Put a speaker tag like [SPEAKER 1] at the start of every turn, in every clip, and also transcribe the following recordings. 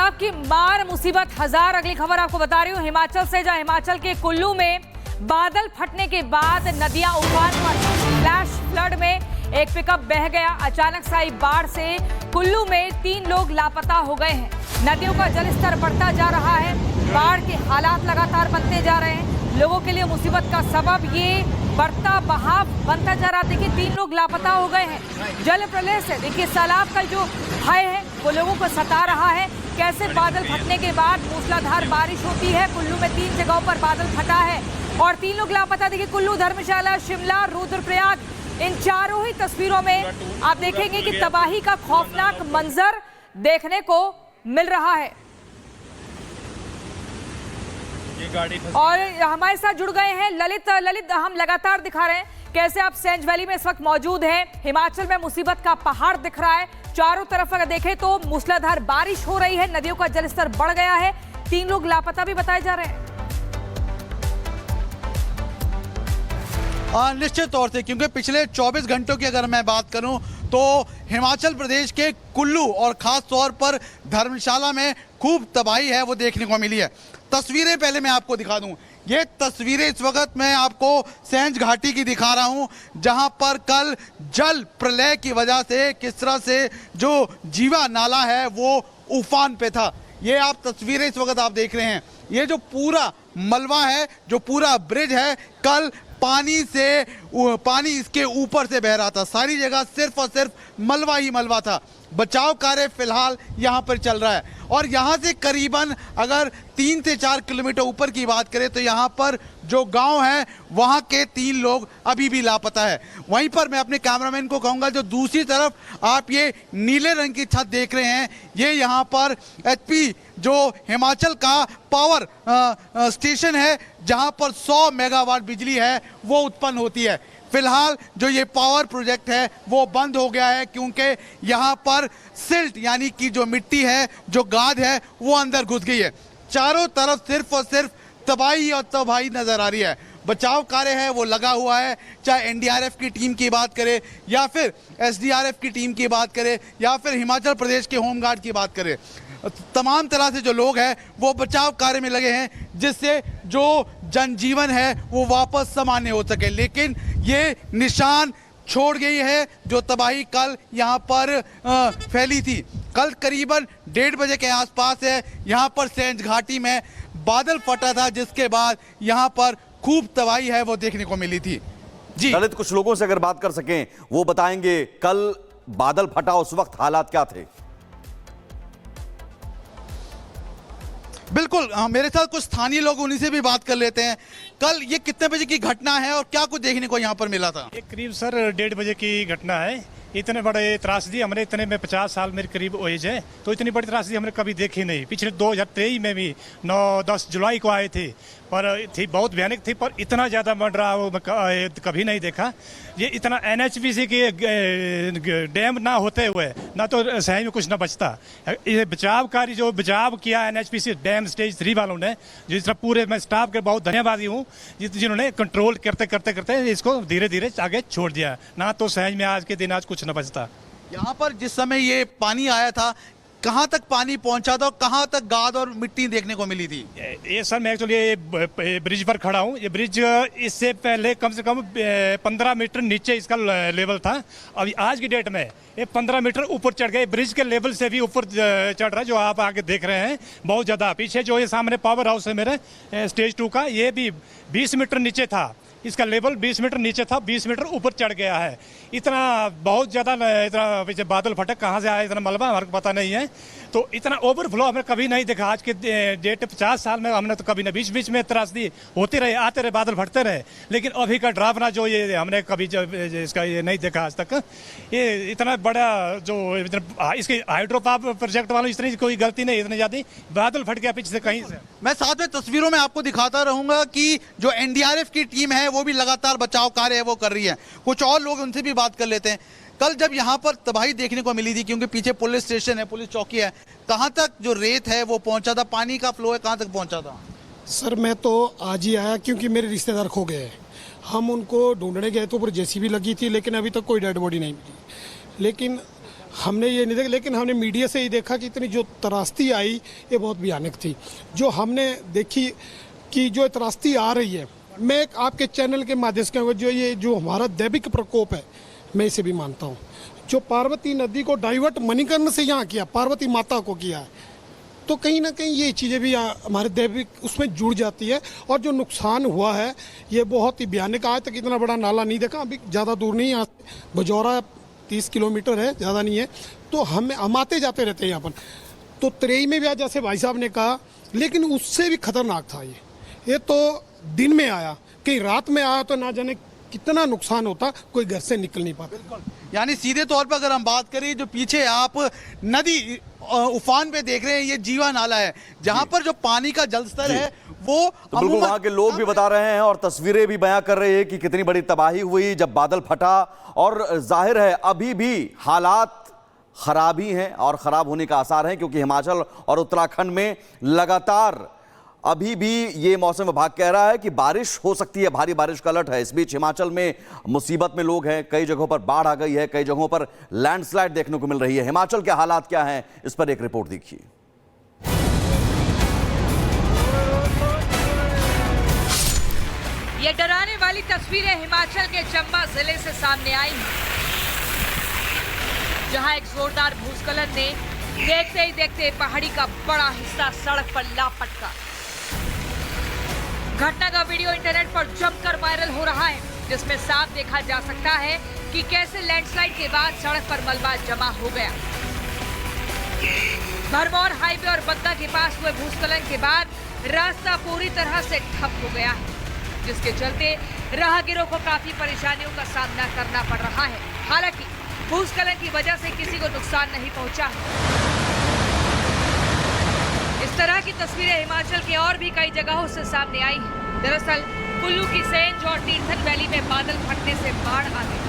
[SPEAKER 1] सैलाब की मार मुसीबत हजार। अगली खबर आपको बता रही हूँ हिमाचल से, जहां हिमाचल के कुल्लू में बादल फटने के बाद नदियां उफान पर। फ्लैश फ्लड में एक पिकअप बह गया। अचानक से आई बाढ़ से कुल्लू में 3 लोग लापता हो गए हैं। नदियों का जलस्तर बढ़ता जा रहा है। बाढ़ के हालात लगातार बनते जा रहे हैं। लोगों के लिए मुसीबत का सबब ये बढ़ता बहाव बनता जा रहा। देखिए 3 लोग लापता हो गए हैं जल प्रलय से। देखिए सैलाब का जो भय है वो लोगों को सता रहा है। कैसे बादल फटने के बाद मूसलाधार बारिश होती है। कुल्लू में 3 जगहों पर बादल फटा है और 3 लोग लापता। देखिए कुल्लू, धर्मशाला, शिमला, रुद्रप्रयाग, इन चारों ही तस्वीरों में आप देखेंगे कि तबाही का खौफनाक मंजर देखने को मिल रहा है। और हमारे साथ जुड़ गए हैं ललित, हम लगातार दिखा रहे हैं कैसे आप सेंज वैली में इस वक्त मौजूद हैं। हिमाचल में मुसीबत का पहाड़ दिख रहा है। चारों तरफ अगर देखें तो मूसलाधार बारिश हो रही है। नदियों का जलस्तर बढ़ गया है। 3 लोग लापता भी बताए जा रहे हैं।
[SPEAKER 2] निश्चित तौर से, क्योंकि पिछले 24 घंटों की अगर मैं बात करूं तो हिमाचल प्रदेश के कुल्लू और खास तौर पर धर्मशाला में खूब तबाही है वो देखने को मिली है। तस्वीरें पहले मैं आपको दिखा दूं। ये तस्वीरें इस वक्त मैं आपको सेंज घाटी की दिखा रहा हूं, जहां पर कल जल प्रलय की वजह से किस तरह से जो जीवा नाला है वो उफान पे था। ये आप तस्वीरें इस वक्त आप देख रहे हैं। ये जो पूरा मलबा है, जो पूरा ब्रिज है, कल पानी इसके ऊपर से बह रहा था। सारी जगह सिर्फ और सिर्फ मलबा ही मलबा था। बचाव कार्य फिलहाल यहाँ पर चल रहा है और यहाँ से करीबन अगर 3 से 4 किलोमीटर ऊपर की बात करें तो यहाँ पर जो गांव है वहाँ के 3 लोग अभी भी लापता है। वहीं पर मैं अपने कैमरामैन को कहूँगा, जो दूसरी तरफ आप ये नीले रंग की छत देख रहे हैं, ये यहाँ पर HP जो हिमाचल का पावर स्टेशन है, जहाँ पर 100 मेगावाट बिजली है वो उत्पन्न होती है। फिलहाल जो ये पावर प्रोजेक्ट है वो बंद हो गया है, क्योंकि यहाँ पर सिल्ट यानी कि जो मिट्टी है, जो गाद है, वो अंदर घुस गई है। चारों तरफ सिर्फ और सिर्फ तबाही और तबाही नजर आ रही है। बचाव कार्य है वो लगा हुआ है, चाहे NDRF की टीम की बात करें या फिर SDRF की टीम की बात करें या फिर हिमाचल प्रदेश के होमगार्ड की बात करें। तमाम तरह से जो लोग हैं वो बचाव कार्य में लगे हैं, जिससे जो जनजीवन है वो वापस सामान्य हो सके। लेकिन ये निशान छोड़ गई है जो तबाही कल यहाँ पर फैली थी। कल करीबन 1:30 बजे के आसपास है यहाँ पर सेंज घाटी में बादल फटा था, जिसके बाद यहाँ पर खूब तबाही है वो देखने को मिली थी। जी
[SPEAKER 3] ललित, कुछ लोगों से अगर बात कर सकें वो बताएंगे कल बादल फटा उस वक्त हालात क्या थे?
[SPEAKER 2] बिल्कुल, मेरे साथ कुछ स्थानीय लोग, उन्हीं से भी बात कर लेते हैं। कल ये कितने बजे की घटना है और क्या कुछ देखने को यहाँ पर मिला था?
[SPEAKER 4] ये करीब सर 1:30 बजे की घटना है। इतने बड़े त्रासदी हमने, इतने में 50 साल मेरे करीब एज है, तो इतनी बड़ी त्रासदी हमने कभी देखी नहीं। पिछले 2023 में भी 9-10 जुलाई को आए थे, पर थी बहुत भयानक थी, पर इतना ज़्यादा बढ़ रहा वो कभी नहीं देखा। ये इतना NHPC के डैम ना होते हुए ना तो सही में कुछ ना बचता। ये बचाव कार्य जो बचाव किया NHPC डैम स्टेज 3 वालों ने, जिस तरह पूरे मैं स्टाफ के बहुत धन्यवादी हूँ जिन्होंने कंट्रोल करते करते करते इसको धीरे धीरे आगे छोड़ दिया। ना तो सहज में आज के दिन आज कुछ न बचता।
[SPEAKER 2] यहाँ पर जिस समय ये पानी आया था, कहाँ तक पानी पहुंचा था और कहाँ तक गाद और मिट्टी देखने को मिली थी?
[SPEAKER 4] ये सर मैं एक्चुअली ये ब्रिज पर खड़ा हूँ। ये ब्रिज इससे पहले कम से कम 15 मीटर नीचे इसका लेवल था। अभी आज की डेट में ये 15 मीटर ऊपर चढ़ गए। ब्रिज के लेवल से भी ऊपर चढ़ रहा है, जो आप आगे देख रहे हैं बहुत ज़्यादा। पीछे जो ये सामने पावर हाउस है मेरे स्टेज 2 का, ये भी 20 मीटर नीचे था। इसका लेवल 20 मीटर नीचे था, 20 मीटर ऊपर चढ़ गया है। इतना बहुत ज़्यादा इतना पीछे बादल फटक कहाँ से आया, इतना मलबा हमारे को पता नहीं है। तो इतना ओवरफ्लो हमने कभी नहीं देखा आज के डेट 50 साल में। हमने तो कभी नहीं, बीच बीच में त्रासदी होती रहे, आते रहे, बादल फटते रहे, लेकिन अभी का ड्रावना जो ये हमने कभी इसका ये नहीं देखा आज तक। ये इतना बड़ा जो इसके हाइड्रो पावर प्रोजेक्ट वालों इतनी कोई गलती नहीं, इतनी ज़्यादा बादल फट गया पीछे से कहीं से।
[SPEAKER 2] मैं साथ में तस्वीरों में आपको दिखाता रहूंगा कि जो NDRF की टीम है वो भी लगातार बचाव कार्य है वो कर रही है। कुछ और लोग, उनसे भी बात कर लेते हैं। कल जब यहाँ पर तबाही देखने को मिली थी, क्योंकि पीछे पुलिस स्टेशन है, पुलिस चौकी है, कहाँ तक जो रेत है वो पहुंचा था, पानी का फ्लो है कहाँ तक पहुंचा था?
[SPEAKER 5] सर मैं तो आज ही आया, क्योंकि मेरे रिश्तेदार खो गए। हम उनको ढूंढने गए तो ऊपर JCB लगी थी, लेकिन अभी तक कोई डेड बॉडी नहीं मिली। लेकिन हमने ये नहीं देखा, लेकिन हमने मीडिया से ही देखा कि इतनी जो त्रासदी आई ये बहुत भयानक थी। जो हमने देखी कि जो त्रासदी आ रही है, मैं आपके चैनल के माध्यम से कहूँगा, जो हमारा दैविक प्रकोप है, मैं इसे भी मानता हूँ। जो पार्वती नदी को डाइवर्ट मणिकर्ण से यहाँ किया, पार्वती माता को किया है, तो कहीं ना कहीं ये चीज़ें भी हमारे दैविक उसमें जुड़ जाती है। और जो नुकसान हुआ है ये बहुत ही भयानक। आज तक इतना बड़ा नाला नहीं देखा। अभी ज़्यादा दूर नहीं, यहाँ बजौरा 30 किलोमीटर है, ज़्यादा नहीं है। तो हम आते जाते रहते हैं यहाँ पर। तो तरेई में भी आज जैसे भाई साहब ने कहा, लेकिन उससे भी खतरनाक था ये तो दिन में आया, कहीं रात में आया तो ना जाने कितना नुकसान होता, कोई घर से निकल नहीं पाता।
[SPEAKER 2] यानी सीधे तौर पर अगर हम बात करें, जो पीछे आप नदी उफान पे देख रहे हैं, ये जीवा नाला है, जहां पर जो पानी का जल स्तर है वो
[SPEAKER 3] तो बिल्कुल वहां के लोग भी बता रहे हैं और तस्वीरें भी बयां कर रहे हैं कि कितनी बड़ी तबाही हुई जब बादल फटा। और जाहिर है अभी भी हालात खराब ही हैं और खराब होने का आसार है, क्योंकि हिमाचल और उत्तराखंड में लगातार अभी भी ये मौसम विभाग कह रहा है कि बारिश हो सकती है, भारी बारिश का अलर्ट है। इस बीच हिमाचल में मुसीबत में लोग हैं, कई जगहों पर बाढ़ आ गई है, कई जगहों पर लैंडस्लाइड देखने को मिल रही है। हिमाचल के हालात क्या हैं, इस पर एक रिपोर्ट देखिए।
[SPEAKER 1] ये डराने वाली तस्वीरें हिमाचल के चंबा जिले से सामने आई हैं, जहां एक जोरदार भूस्खलन ने देखते ही देखते पहाड़ी का बड़ा हिस्सा सड़क पर लापटका। घटना का वीडियो इंटरनेट पर जमकर वायरल हो रहा है, जिसमें साफ देखा जा सकता है कि कैसे लैंडस्लाइड के बाद सड़क पर मलबा जमा हो गया। भरमौर हाईवे और बद्दा के पास हुए भूस्खलन के बाद रास्ता पूरी तरह से ठप हो गया है, जिसके चलते राहगीरों को काफी परेशानियों का सामना करना पड़ रहा है। हालांकि भूस्खलन की वजह से किसी को नुकसान नहीं पहुंचा है। इस तरह की तस्वीरें हिमाचल के और भी कई जगहों से सामने आई हैं। दरअसल कुल्लू की सेंज और तीर्थन वैली में बादल फटने से बाढ़ आ गई,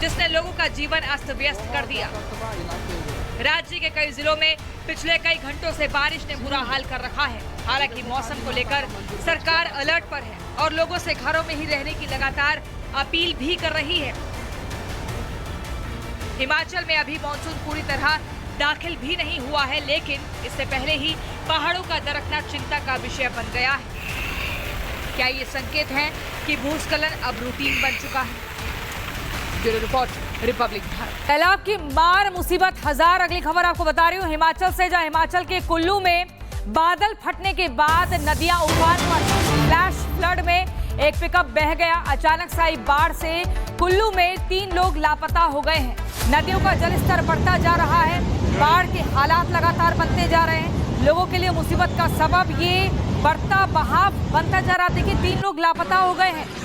[SPEAKER 1] जिसने लोगों का जीवन अस्त व्यस्त कर दिया। राज्य के कई जिलों में पिछले कई घंटों से बारिश ने बुरा हाल कर रखा है। हालांकि मौसम को लेकर सरकार अलर्ट पर है और लोगों से घरों में ही रहने की लगातार अपील भी कर रही है। हिमाचल में अभी मानसून पूरी तरह दाखिल भी नहीं हुआ है, लेकिन इससे पहले ही पहाड़ों का दरकना चिंता का विषय बन गया है। क्या ये संकेत है कि भूस्खलन अब रूटीन बन चुका है? Bureau report, Republic Bharat. सैलाब की मार, मुसीबत हजार। अगली खबर आपको बता रही हूँ हिमाचल से, जहां हिमाचल के कुल्लू में बादल फटने के बाद नदियां उफान पर। फ्लैश फ्लड में एक पिकअप बह गया। अचानक से आई बाढ़ से कुल्लू में 3 लोग लापता हो गए हैं। नदियों का जलस्तर बढ़ता जा रहा है, बाढ़ के हालात लगातार बनते जा रहे हैं। लोगों के लिए मुसीबत का सबब ये बढ़ता बहाव बनता जा रहा है। देखिए 3 लोग लापता हो गए हैं।